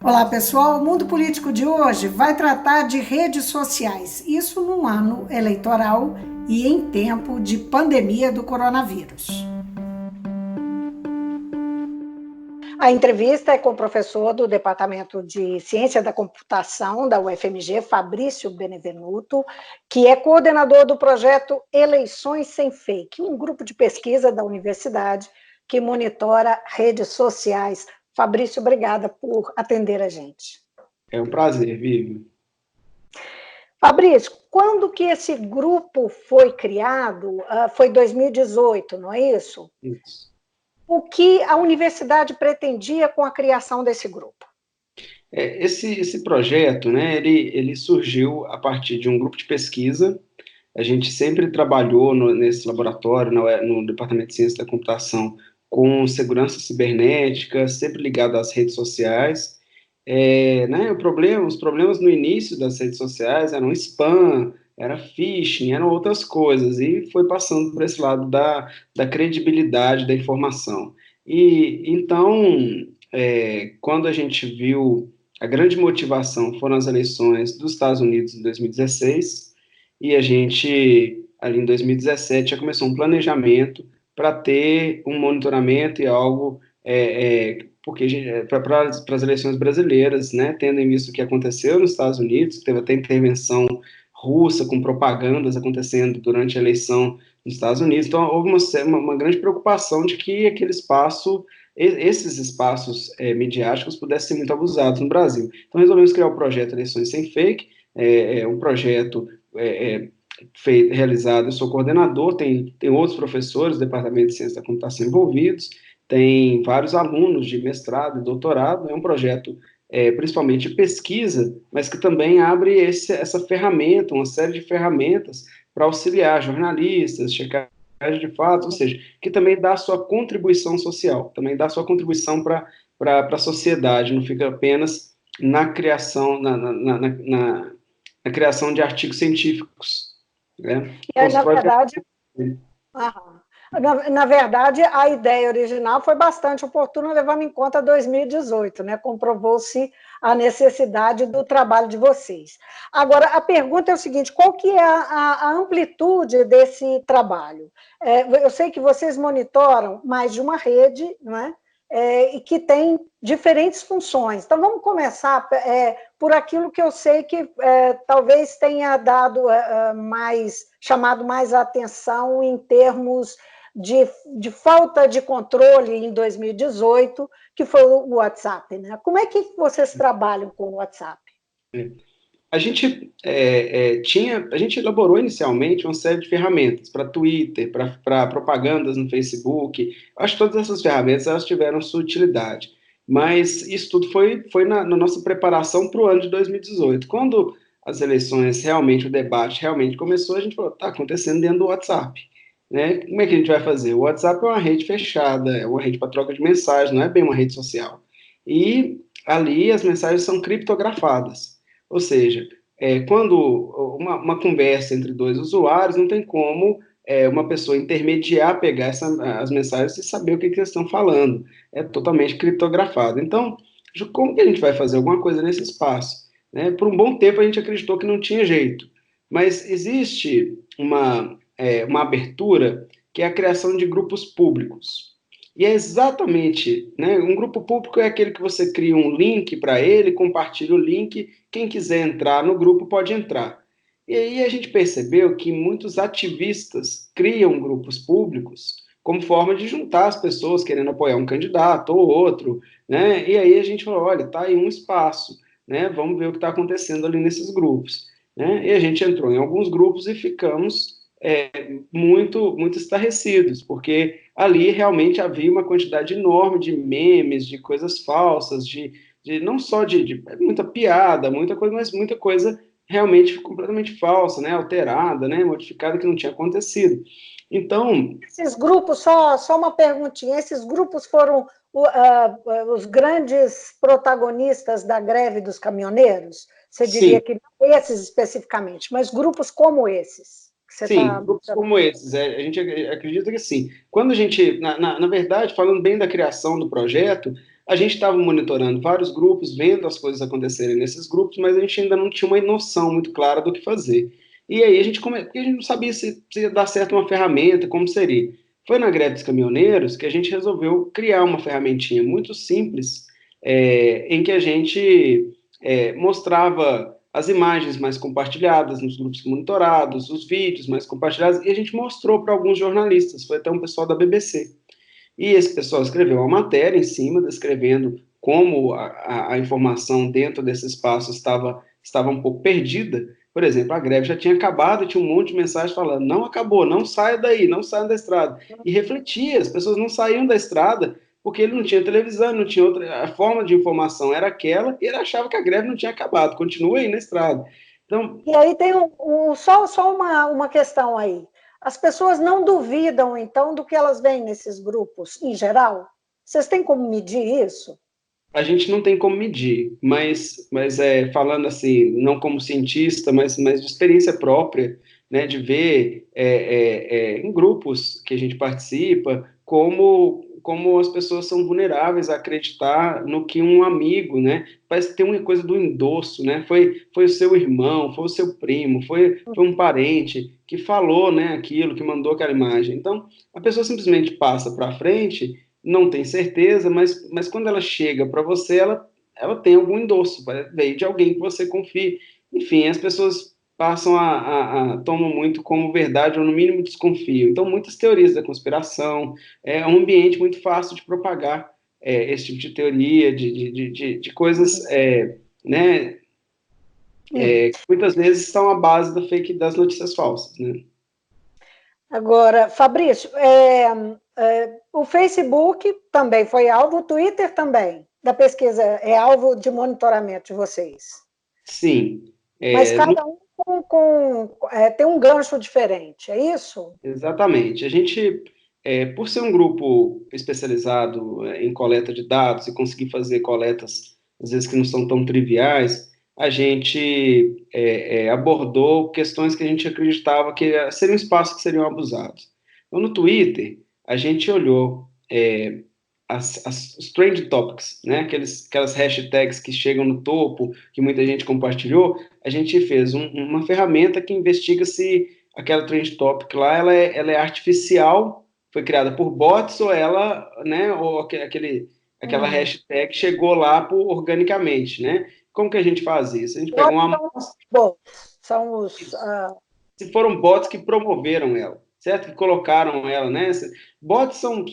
Olá, pessoal. O Mundo Político de hoje vai tratar de redes sociais. Isso num ano eleitoral e em tempo de pandemia do coronavírus. A entrevista é com o professor do Departamento de Ciência da Computação da UFMG, Fabrício Benevenuto, que é coordenador do projeto Eleições Sem Fake, um grupo de pesquisa da universidade que monitora redes sociais. Fabrício, obrigada por atender a gente. É um prazer, Vivi. Fabrício, quando que esse grupo foi criado? Foi 2018, não é isso? Isso. O que a universidade pretendia com a criação desse grupo? Esse projeto, né, ele surgiu a partir de um grupo de pesquisa. A gente sempre trabalhou nesse laboratório, no Departamento de Ciência da Computação, com segurança cibernética, sempre ligado às redes sociais. Né, os problemas no início das redes sociais eram spam, era phishing, eram outras coisas, e foi passando por esse lado da credibilidade da informação. E então, quando a gente viu a grande motivação foram as eleições dos Estados Unidos em 2016, e a gente, ali em 2017, já começou um planejamento para ter um monitoramento e algo, porque para as eleições brasileiras, né, tendo em vista o que aconteceu nos Estados Unidos, que teve até intervenção russa com propagandas acontecendo durante a eleição nos Estados Unidos, então houve uma grande preocupação de que esses espaços midiáticos pudessem ser muito abusados no Brasil. Então resolvemos criar o projeto Eleições Sem Fake, um projeto realizado, eu sou coordenador, tem outros professores do Departamento de Ciência da Computação envolvidos, tem vários alunos de mestrado e doutorado, é um projeto principalmente de pesquisa, mas que também abre essa ferramenta, uma série de ferramentas para auxiliar jornalistas, checagem de fato, ou seja, que também dá a sua contribuição social, também dá a sua contribuição para a sociedade, não fica apenas na criação, na criação de artigos científicos, né? E aí, na verdade, na verdade, a ideia original foi bastante oportuna, levando em conta 2018, né? Comprovou-se a necessidade do trabalho de vocês. Agora, a pergunta é o seguinte: qual que é a amplitude desse trabalho? Eu sei que vocês monitoram mais de uma rede, não é? E que tem diferentes funções. Então, vamos começar por aquilo que eu sei que talvez tenha dado chamado mais atenção em termos de falta de controle em 2018, que foi o WhatsApp, né? Como é que vocês trabalham com o WhatsApp? A gente elaborou inicialmente uma série de ferramentas para Twitter, para propagandas no Facebook. Acho que todas essas ferramentas elas tiveram sua utilidade, mas isso tudo foi na nossa preparação para o ano de 2018. Quando as eleições realmente, o debate realmente começou, a gente falou, está acontecendo dentro do WhatsApp. Né? Como é que a gente vai fazer? O WhatsApp é uma rede fechada, é uma rede para troca de mensagens, não é bem uma rede social. E ali as mensagens são criptografadas. Ou seja, quando uma conversa entre dois usuários, não tem como uma pessoa intermediar, pegar as mensagens e saber o que eles estão falando. É totalmente criptografado. Então, como que a gente vai fazer alguma coisa nesse espaço? Né? Por um bom tempo a gente acreditou que não tinha jeito. Mas existe uma abertura que é a criação de grupos públicos. E é exatamente, né, um grupo público é aquele que você cria um link para ele, compartilha o link, quem quiser entrar no grupo pode entrar. E aí a gente percebeu que muitos ativistas criam grupos públicos como forma de juntar as pessoas querendo apoiar um candidato ou outro, né? E aí a gente falou, olha, tá aí um espaço, né? Vamos ver o que está acontecendo ali nesses grupos, né? E a gente entrou em alguns grupos e ficamos muito estarrecidos, porque ali realmente havia uma quantidade enorme de memes, de coisas falsas, não só de muita piada, muita coisa, mas muita coisa realmente completamente falsa, né, alterada, né, modificada, que não tinha acontecido. Então... Esses grupos, só uma perguntinha, esses grupos foram os grandes protagonistas da greve dos caminhoneiros? Você diria Sim. que não esses especificamente, mas grupos como esses? Que você Sim, está... grupos como esses, a gente acredita que sim. Quando a gente, na verdade, falando bem da criação do projeto, a gente estava monitorando vários grupos, vendo as coisas acontecerem nesses grupos, mas a gente ainda não tinha uma noção muito clara do que fazer. E aí porque a gente não sabia se ia dar certo uma ferramenta, como seria. Foi na greve dos caminhoneiros que a gente resolveu criar uma ferramentinha muito simples, em que a gente mostrava as imagens mais compartilhadas nos grupos monitorados, os vídeos mais compartilhados, e a gente mostrou para alguns jornalistas, foi até um pessoal da BBC. E esse pessoal escreveu uma matéria em cima, descrevendo como a informação dentro desse espaço estava um pouco perdida. Por exemplo, a greve já tinha acabado, tinha um monte de mensagem falando: não acabou, não saia daí, não saia da estrada. E refletia, as pessoas não saíam da estrada porque ele não tinha televisão, não tinha outra, a forma de informação era aquela, e ele achava que a greve não tinha acabado, continua aí na estrada. Então, E aí tem só uma questão aí. As pessoas não duvidam, então, do que elas veem nesses grupos, em geral? Vocês têm como medir isso? a gente não tem como medir, mas falando assim, não como cientista, mas de experiência própria, né, de ver em grupos que a gente participa, como as pessoas são vulneráveis a acreditar no que um amigo, né, parece ter uma coisa do endosso, né, foi o seu irmão, foi o seu primo, foi um parente que falou, né, aquilo, que mandou aquela imagem. Então, a pessoa simplesmente passa para frente, não tem certeza, mas quando ela chega para você, ela tem algum endosso, veio de alguém que você confie. Enfim, as pessoas passam tomam muito como verdade, ou no mínimo desconfiam. Então, muitas teorias da conspiração, é um ambiente muito fácil de propagar esse tipo de teoria, de coisas, né, que muitas vezes são a base das notícias falsas, né? Agora, Fabrício, o Facebook também foi alvo, o Twitter também, da pesquisa, é alvo de monitoramento de vocês. Sim. Mas cada um tem um gancho diferente, é isso? Exatamente. A gente, por ser um grupo especializado em coleta de dados e conseguir fazer coletas, às vezes, que não são tão triviais, a gente abordou questões que a gente acreditava que seriam espaços que seriam abusados. Então, no Twitter, a gente olhou os trend topics, né? Aquelas hashtags que chegam no topo, que muita gente compartilhou, a gente fez uma ferramenta que investiga se aquela trend topic lá, ela é artificial, foi criada por bots, ou ela, né, ou aquela hashtag chegou lá organicamente, né? Como que a gente faz isso? A gente pega uma são os se foram bots que promoveram ela, certo? Que colocaram ela, né? Bots são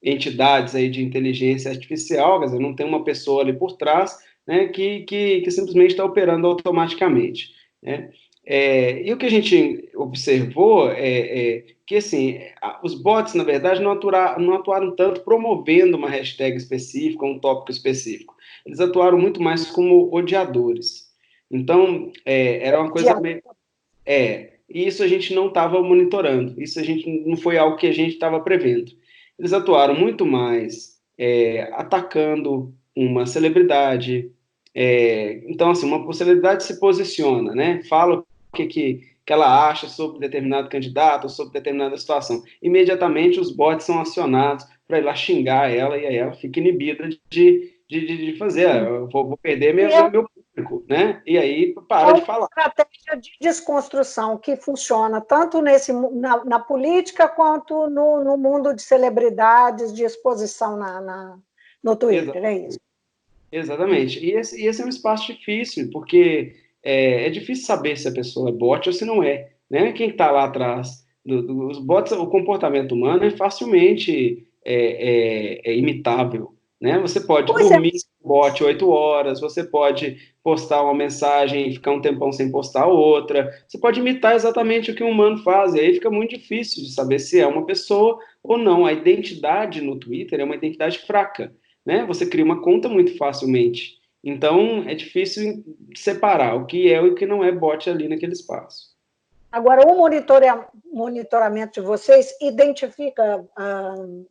entidades aí de inteligência artificial, quer dizer, não tem uma pessoa ali por trás, né, que simplesmente está operando automaticamente, né? E o que a gente observou é que, assim, os bots, na verdade, não atuaram tanto promovendo uma hashtag específica, um tópico específico. Eles atuaram muito mais como odiadores. Então, era uma coisa meio... E isso a gente não estava monitorando, isso a gente não foi algo que a gente estava prevendo. Eles atuaram muito mais atacando uma celebridade. Então, assim, uma celebridade se posiciona, né? Fala o que ela acha sobre determinado candidato, sobre determinada situação. Imediatamente os bots são acionados para ir lá xingar ela, e aí ela fica inibida de fazer. Eu vou perder meu público, né? E aí para de falar. Estratégia de desconstrução que funciona tanto na política quanto no mundo de celebridades, de exposição no Twitter, é isso? Exatamente. E esse é um espaço difícil, porque é difícil saber se a pessoa é bot ou se não é, né? Quem está lá atrás dos bots, o comportamento humano é facilmente imitável, né? Você pode dormir com o bot 8 horas, você pode postar uma mensagem e ficar um tempão sem postar outra, você pode imitar exatamente o que um humano faz, e aí fica muito difícil de saber se é uma pessoa ou não. A identidade no Twitter é uma identidade fraca, né? Você cria uma conta muito facilmente. Então, é difícil separar o que é e o que não é bot ali naquele espaço. Agora, o monitoramento de vocês identifica,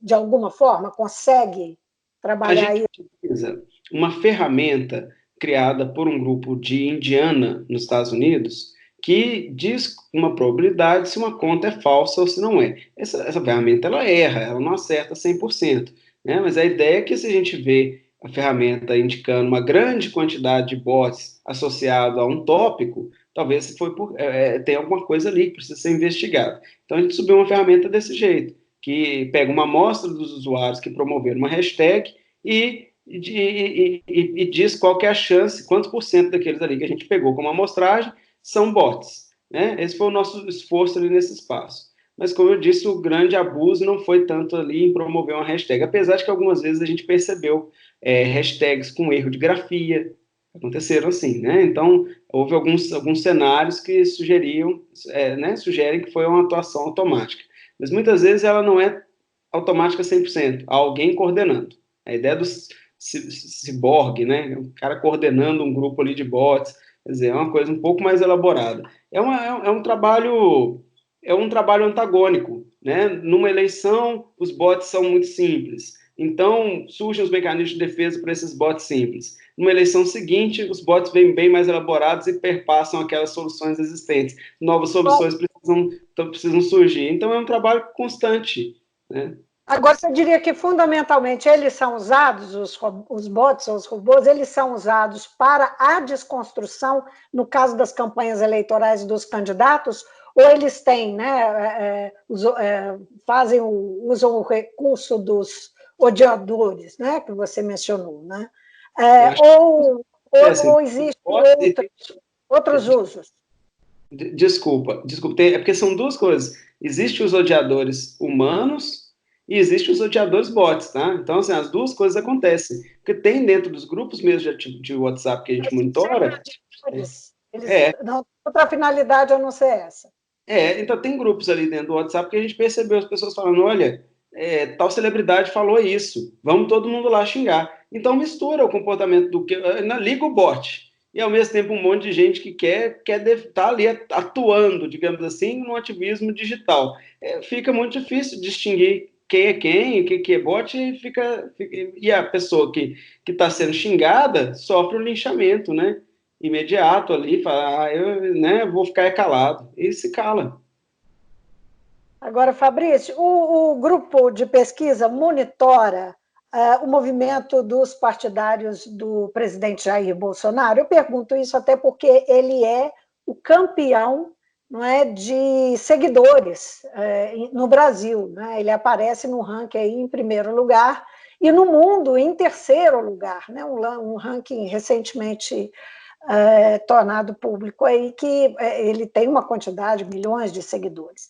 de alguma forma, consegue trabalhar isso? A gente utiliza uma ferramenta criada por um grupo de Indiana, nos Estados Unidos, que diz uma probabilidade se uma conta é falsa ou se não é. Essa ferramenta, ela erra, ela não acerta 100%. né? Mas a ideia é que se a gente vê a ferramenta indicando uma grande quantidade de bots associado a um tópico, talvez se foi tem alguma coisa ali que precisa ser investigada. Então a gente subiu uma ferramenta desse jeito, que pega uma amostra dos usuários que promoveram uma hashtag e diz qual que é a chance, quantos por cento daqueles ali que a gente pegou como amostragem são bots, né? Esse foi o nosso esforço ali nesse espaço. Mas, como eu disse, o grande abuso não foi tanto ali em promover uma hashtag, apesar de que algumas vezes a gente percebeu hashtags com erro de grafia, aconteceram assim, né? Então, houve alguns cenários que sugerem que foi uma atuação automática. Mas muitas vezes ela não é automática 100%, há alguém coordenando. A ideia do ciborgue, né? O cara coordenando um grupo ali de bots, quer dizer, é uma coisa um pouco mais elaborada. É um trabalho antagônico, né? Numa eleição, os bots são muito simples. Então, surgem os mecanismos de defesa para esses bots simples. Numa eleição seguinte, os bots vêm bem mais elaborados e perpassam aquelas soluções existentes. Novas soluções precisam surgir. Então, é um trabalho constante, né? Agora, você diria que, fundamentalmente, eles são usados, os bots ou os robôs, eles são usados para a desconstrução, no caso das campanhas eleitorais dos candidatos, ou eles têm, né, usam o recurso dos odiadores, né, que você mencionou, né? Ou existem outros usos? Desculpa, é porque são duas coisas. Existem os odiadores humanos e existem os odiadores bots, tá? Então, assim, as duas coisas acontecem. Porque tem dentro dos grupos mesmo de WhatsApp que a gente monitora. Não, outra finalidade a não ser essa. Então tem grupos ali dentro do WhatsApp que a gente percebeu as pessoas falando, olha, tal celebridade falou isso, vamos todo mundo lá xingar. Então mistura o comportamento do que liga o bot e ao mesmo tempo um monte de gente que quer estar ali atuando, digamos assim, no ativismo digital. Fica muito difícil distinguir quem é quem, o que é bot, e a pessoa que está sendo xingada sofre um linchamento, né? Imediato ali, fala, eu, né, vou ficar calado, e se cala. Agora, Fabrício, o grupo de pesquisa monitora o movimento dos partidários do presidente Jair Bolsonaro. Eu pergunto isso até porque ele é o campeão, não é, de seguidores no Brasil, né? Ele aparece no ranking aí em primeiro lugar e no mundo em terceiro lugar, né? Um ranking recentemente tornado público aí que ele tem uma quantidade, milhões de seguidores.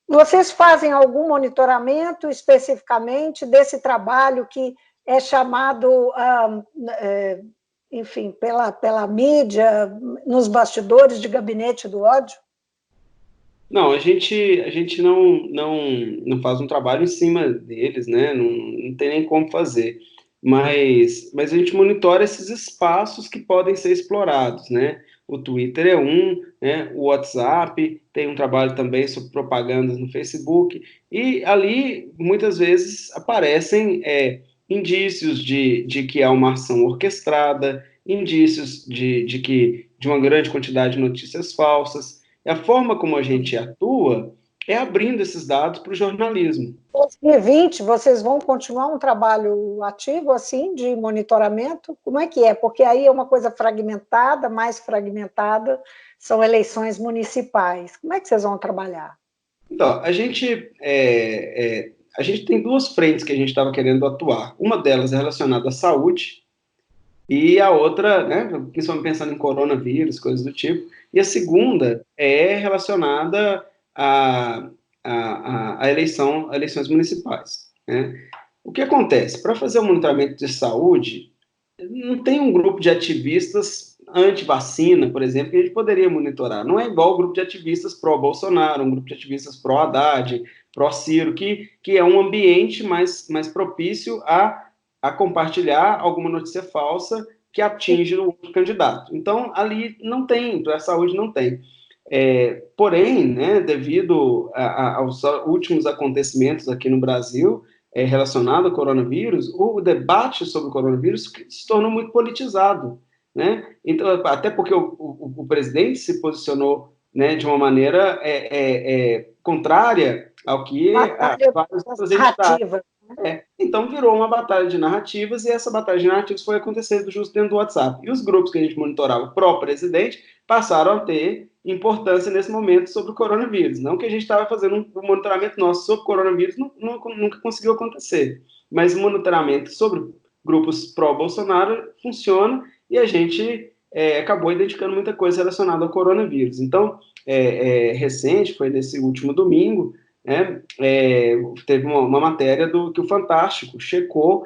Vocês fazem algum monitoramento especificamente desse trabalho que é chamado, enfim, pela mídia, nos bastidores de gabinete do ódio? Não, a gente não faz um trabalho em cima deles, né? Não tem nem como fazer. Mas a gente monitora esses espaços que podem ser explorados, né? O Twitter é um, né? O WhatsApp tem um trabalho também sobre propagandas no Facebook, e ali muitas vezes aparecem indícios de que há uma ação orquestrada, indícios de uma grande quantidade de notícias falsas. E a forma como a gente atua é abrindo esses dados para o jornalismo. Em 2020, vocês vão continuar um trabalho ativo, assim, de monitoramento? Como é que é? Porque aí é uma coisa fragmentada, mais fragmentada, são eleições municipais. Como é que vocês vão trabalhar? Então, a gente tem duas frentes que a gente estava querendo atuar. Uma delas é relacionada à saúde, e a outra, né, principalmente pensando em coronavírus, coisas do tipo, e a segunda é relacionada a eleições municipais, né? O que acontece? Para fazer o monitoramento de saúde, não tem um grupo de ativistas anti-vacina, por exemplo, que a gente poderia monitorar. Não é igual o grupo de ativistas pró-Bolsonaro, um grupo de ativistas pró-Haddad, pró-Ciro, que é um ambiente mais propício a compartilhar alguma notícia falsa que atinge o outro candidato. Então, ali não tem, para a saúde não tem. Porém, né, devido aos últimos acontecimentos aqui no Brasil, relacionado ao coronavírus, o debate sobre o coronavírus se tornou muito politizado, né? Então, até porque o presidente se posicionou, né, de uma maneira contrária ao que várias outras entidades. Então virou uma batalha de narrativas, e essa batalha de narrativas foi acontecendo justo dentro do WhatsApp. E os grupos que a gente monitorava pró-presidente passaram a ter importância nesse momento sobre o coronavírus. Não que a gente estava fazendo um monitoramento nosso sobre o coronavírus, nunca conseguiu acontecer. Mas o monitoramento sobre grupos pró-Bolsonaro funciona, e a gente acabou identificando muita coisa relacionada ao coronavírus. Então, recente, foi nesse último domingo, né, teve uma matéria que o Fantástico checou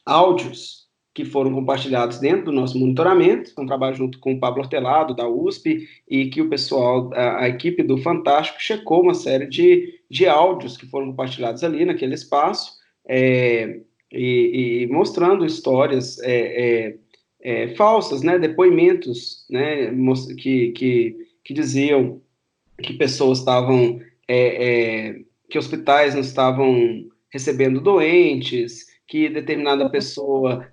áudios que foram compartilhados dentro do nosso monitoramento, um trabalho junto com o Pablo Hortelado, da USP, e que o pessoal, a equipe do Fantástico, checou uma série de áudios que foram compartilhados ali naquele espaço, e mostrando histórias falsas, né, depoimentos, né, que diziam que pessoas estavam, que hospitais não estavam recebendo doentes, que determinada pessoa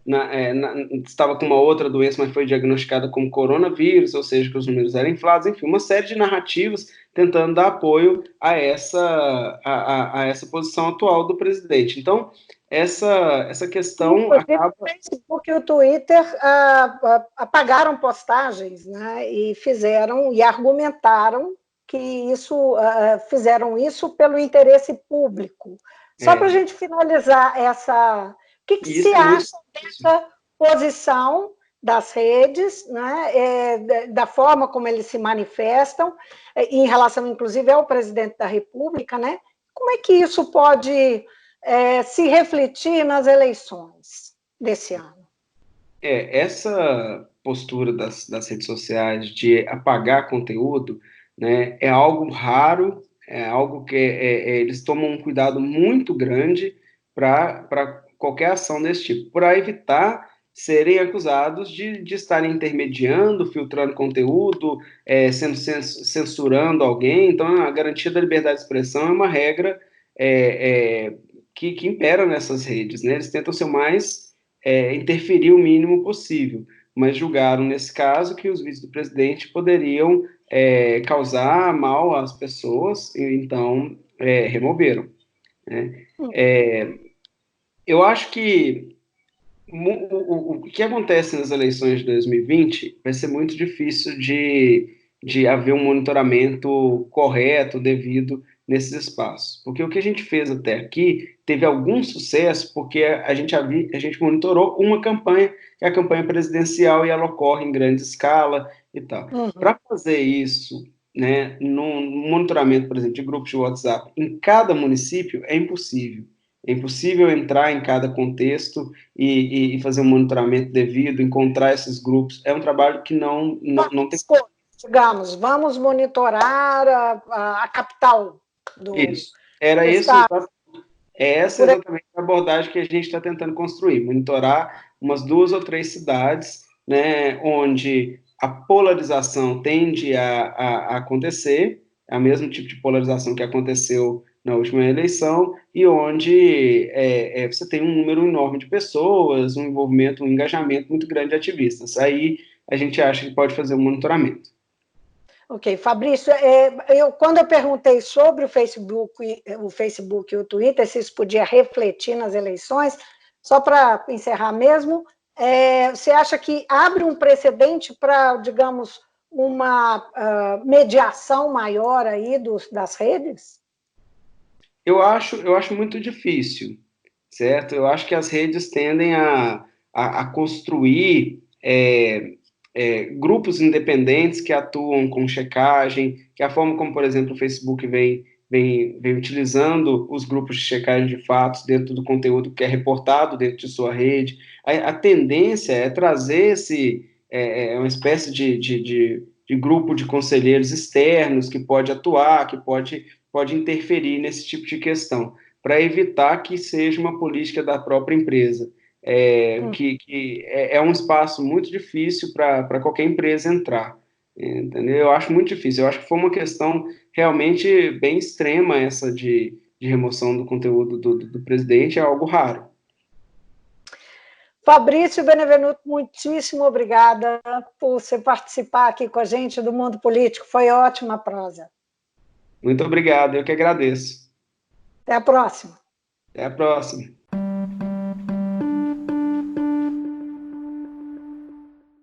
estava com uma outra doença, mas foi diagnosticada como coronavírus, ou seja, que os números eram inflados, enfim, uma série de narrativas tentando dar apoio a essa posição atual do presidente. Então, essa questão acaba... O Facebook e o Twitter apagaram postagens, né, e argumentaram que fizeram isso pelo interesse público. Só para a gente finalizar o que você acha dessa posição das redes, né, da forma como eles se manifestam, em relação, inclusive, ao presidente da República, né? Como é que isso pode se refletir nas eleições desse ano? Essa postura das redes sociais de apagar conteúdo, né, é algo raro, é algo que eles tomam um cuidado muito grande para qualquer ação desse tipo, para evitar serem acusados de estarem intermediando, filtrando conteúdo, censurando alguém. Então, a garantia da liberdade de expressão é uma regra que impera nessas redes, né? Eles tentam ser o mais interferir o mínimo possível, mas julgaram, nesse caso, que os vídeos do presidente poderiam causar mal às pessoas, e então removeram, né? Eu acho que o que acontece nas eleições de 2020 vai ser muito difícil de haver um monitoramento correto, devido nesses espaços. Porque o que a gente fez até aqui teve algum sucesso, porque a gente monitorou uma campanha, que é a campanha presidencial, e ela ocorre em grande escala e tal. Para fazer isso, né, no monitoramento, por exemplo, de grupos de WhatsApp em cada município, é impossível. É impossível entrar em cada contexto e fazer um monitoramento devido, encontrar esses grupos. É um trabalho que não tem... Digamos, vamos monitorar a capital do Isso. Era isso, essa exatamente a abordagem que a gente está tentando construir, monitorar umas 2 ou 3 cidades, né, onde a polarização tende a acontecer, é o mesmo tipo de polarização que aconteceu na última eleição, e onde você tem um número enorme de pessoas, um envolvimento, um engajamento muito grande de ativistas. Aí a gente acha que pode fazer um monitoramento. Ok, Fabrício, quando eu perguntei sobre o Facebook e o Twitter, se isso podia refletir nas eleições, só para encerrar mesmo, você acha que abre um precedente para, digamos, uma mediação maior aí das redes? Eu acho muito difícil, certo? Eu acho que as redes tendem a construir grupos independentes que atuam com checagem, que a forma como, por exemplo, o Facebook vem utilizando os grupos de checagem de fatos dentro do conteúdo que é reportado dentro de sua rede. A tendência é trazer uma espécie de grupo de conselheiros externos que pode atuar, que pode interferir nesse tipo de questão, para evitar que seja uma política da própria empresa. Que é um espaço muito difícil para qualquer empresa entrar, entendeu? Eu acho muito difícil. Eu acho que foi uma questão realmente bem extrema, essa de remoção do conteúdo do presidente, é algo raro. Fabrício Benevenuto, muitíssimo obrigada por você participar aqui com a gente do Mundo Político. Foi ótima a prosa. Muito obrigado, eu que agradeço. Até a próxima. Até a próxima.